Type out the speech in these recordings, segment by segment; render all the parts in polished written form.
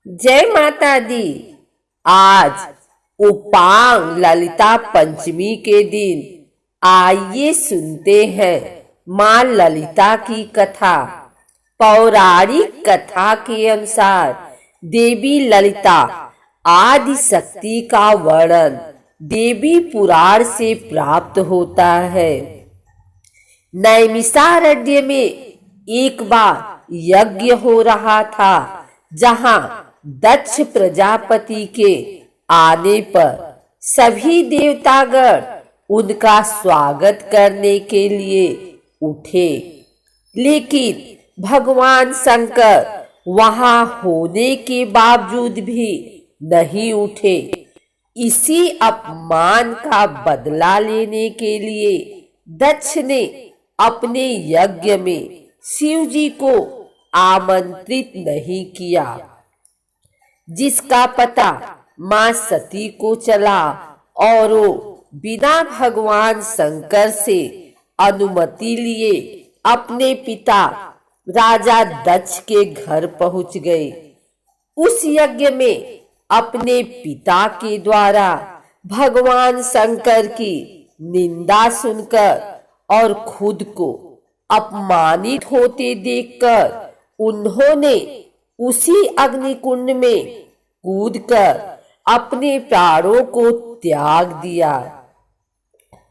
जय माता दी। आज उपांग ललिता पंचमी के दिन आइए सुनते हैं माँ ललिता की कथा। पौराणिक कथा के अनुसार देवी ललिता आदि शक्ति का वर्णन देवी पुराण से प्राप्त होता है। नैमिषारण्य में एक बार यज्ञ हो रहा था, जहां दक्ष प्रजापति के आने पर सभी देवतागण उनका स्वागत करने के लिए उठे, लेकिन भगवान शंकर वहां होने के बावजूद भी नहीं उठे। इसी अपमान का बदला लेने के लिए दक्ष ने अपने यज्ञ में शिव जी को आमंत्रित नहीं किया, जिसका पता मां सती को चला और वो बिना भगवान शंकर से अनुमति लिए अपने पिता राजा दक्ष के घर पहुंच गए। उस यज्ञ में अपने पिता के द्वारा भगवान शंकर की निंदा सुनकर और खुद को अपमानित होते देखकर उन्होंने उसी अग्निकुंड में कूदकर अपने प्राणों को त्याग दिया।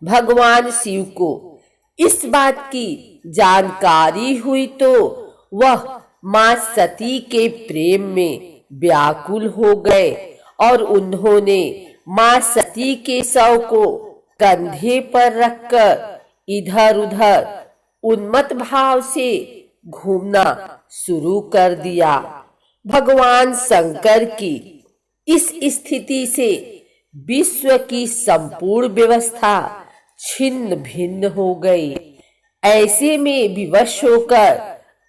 भगवान शिव को इस बात की जानकारी हुई तो वह मां सती के प्रेम में व्याकुल हो गए और उन्होंने मां सती के शव को कंधे पर रखकर इधर उधर उन्मत्त भाव से घूमना शुरू कर दिया। भगवान शंकर की इस स्थिति से विश्व की संपूर्ण व्यवस्था छिन्न भिन्न हो गई। ऐसे में विवश होकर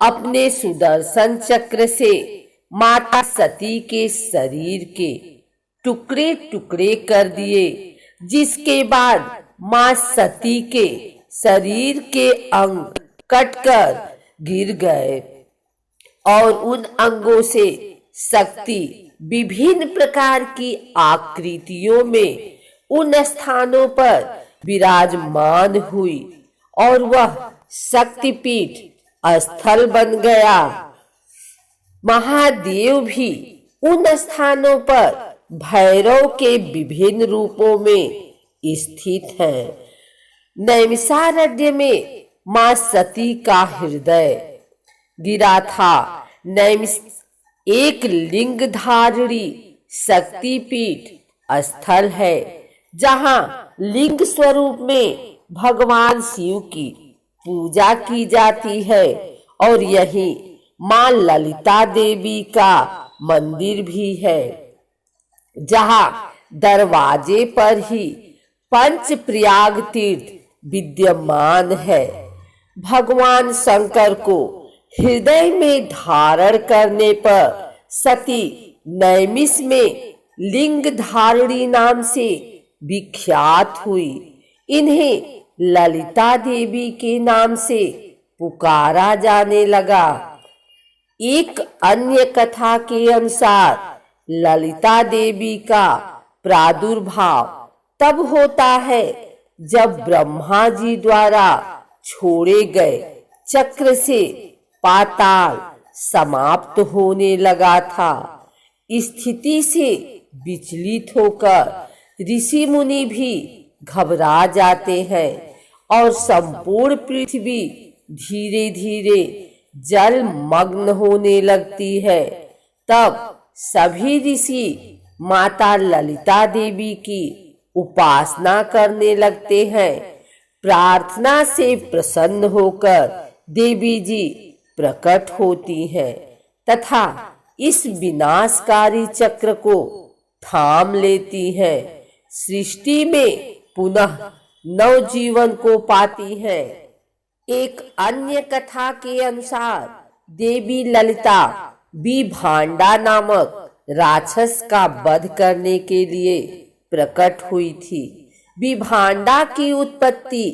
अपने सुदर्शन चक्र से माता सती के शरीर के टुकड़े टुकड़े कर दिए, जिसके बाद मां सती के शरीर के अंग कटकर गिर गए और उन अंगों से शक्ति विभिन्न प्रकार की आकृतियों में उन स्थानों पर विराजमान हुई और वह शक्तिपीठ स्थल बन गया। महादेव भी उन स्थानों पर भैरव के विभिन्न रूपों में स्थित हैं। नैमिषारण्य में मां सती का हृदय गिरा था। नैमिष एक लिंग धारणी शक्तिपीठ स्थल है, जहां लिंग स्वरूप में भगवान शिव की पूजा की जाती है और यही मां ललिता देवी का मंदिर भी है, जहां दरवाजे पर ही पंच प्रयाग तीर्थ विद्यमान है। भगवान शंकर को हृदय में धारण करने पर सती नैमिष में लिंग धारणी नाम से विख्यात हुई। इन्हें ललिता देवी के नाम से पुकारा जाने लगा। एक अन्य कथा के अनुसार ललिता देवी का प्रादुर्भाव तब होता है जब ब्रह्मा जी द्वारा छोड़े गए चक्र से पाताल समाप्त होने लगा था। स्थिति से विचलित होकर ऋषि मुनि भी घबरा जाते हैं और संपूर्ण पृथ्वी धीरे धीरे जल मग्न होने लगती है। तब सभी ऋषि माता ललिता देवी की उपासना करने लगते हैं। प्रार्थना से प्रसन्न होकर देवी जी प्रकट होती हैं तथा इस विनाशकारी चक्र को थाम लेती हैं। सृष्टि में पुनः नवजीवन को पाती हैं। एक अन्य कथा के अनुसार देवी ललिता विभांडा नामक राक्षस का वध करने के लिए प्रकट हुई थी। विभांडा की उत्पत्ति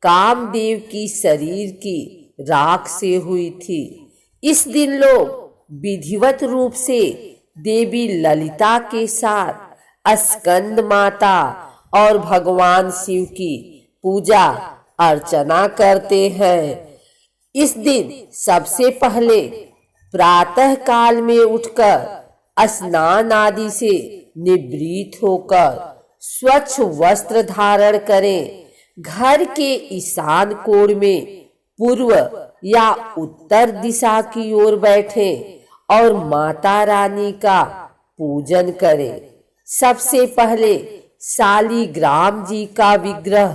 कामदेव की शरीर की राख से हुई थी। इस दिन लोग विधिवत रूप से देवी ललिता के साथ स्कंद माता और भगवान शिव की पूजा अर्चना करते हैं। इस दिन सबसे पहले प्रातः काल में उठकर स्नान आदि से निवृत्त होकर स्वच्छ वस्त्र धारण करें। घर के ईशान कोण में पूर्व या उत्तर दिशा की ओर बैठें और माता रानी का पूजन करें। सबसे पहले शालिग्राम जी का विग्रह,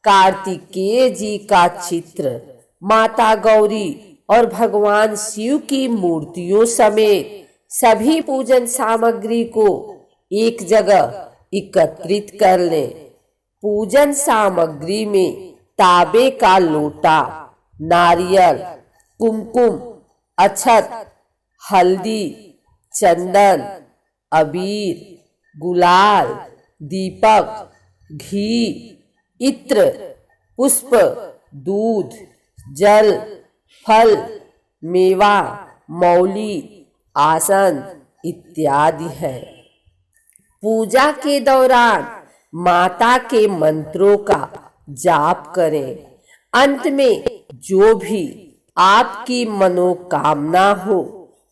कार्तिकेय जी का चित्र, माता गौरी और भगवान शिव की मूर्तियों समेत सभी पूजन सामग्री को एक जगह एकत्रित कर लें। पूजन सामग्री में तांबे का लोटा, नारियल, कुमकुम, अक्षत, हल्दी, चंदन, अबीर, गुलाल, दीपक, घी, इत्र, पुष्प, दूध, जल, फल, मेवा, मौली, आसन इत्यादि है। पूजा के दौरान माता के मंत्रों का जाप करें। अंत में जो भी आपकी मनोकामना हो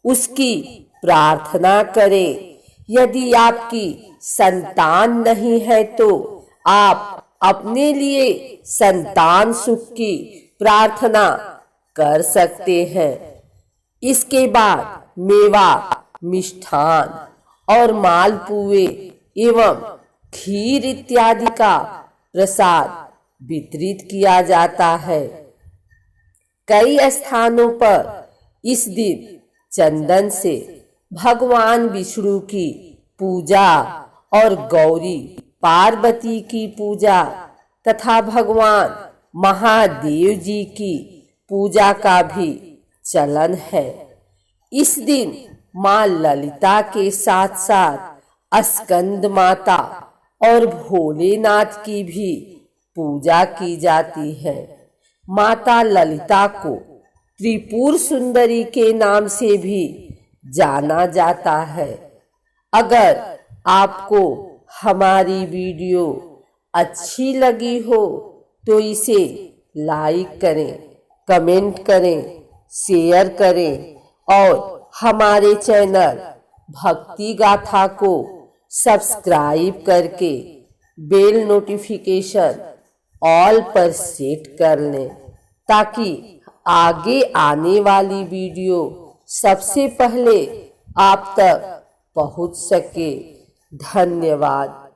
उसकी प्रार्थना करें। यदि आपकी संतान नहीं है तो आप अपने लिए संतान सुख की प्रार्थना कर सकते हैं। इसके बाद मेवा, मिष्ठान और मालपुए एवं खीर इत्यादि का प्रसाद वितरित किया जाता है। कई स्थानों पर इस दिन चंदन से भगवान विष्णु की पूजा और गौरी पार्वती की पूजा तथा भगवान महादेव जी की पूजा का भी चलन है। इस दिन मां ललिता के साथ साथ स्कंद माता और भोलेनाथ की भी पूजा की जाती है। माता ललिता को त्रिपुर सुंदरी के नाम से भी जाना जाता है। अगर आपको हमारी वीडियो अच्छी लगी हो तो इसे लाइक करें, कमेंट करें, शेयर करें और हमारे चैनल भक्ति गाथा को सब्सक्राइब करके बेल नोटिफिकेशन ऑल पर सेट कर लें ताकि आगे आने वाली वीडियो सबसे पहले आप तक पहुंच सके। धन्यवाद।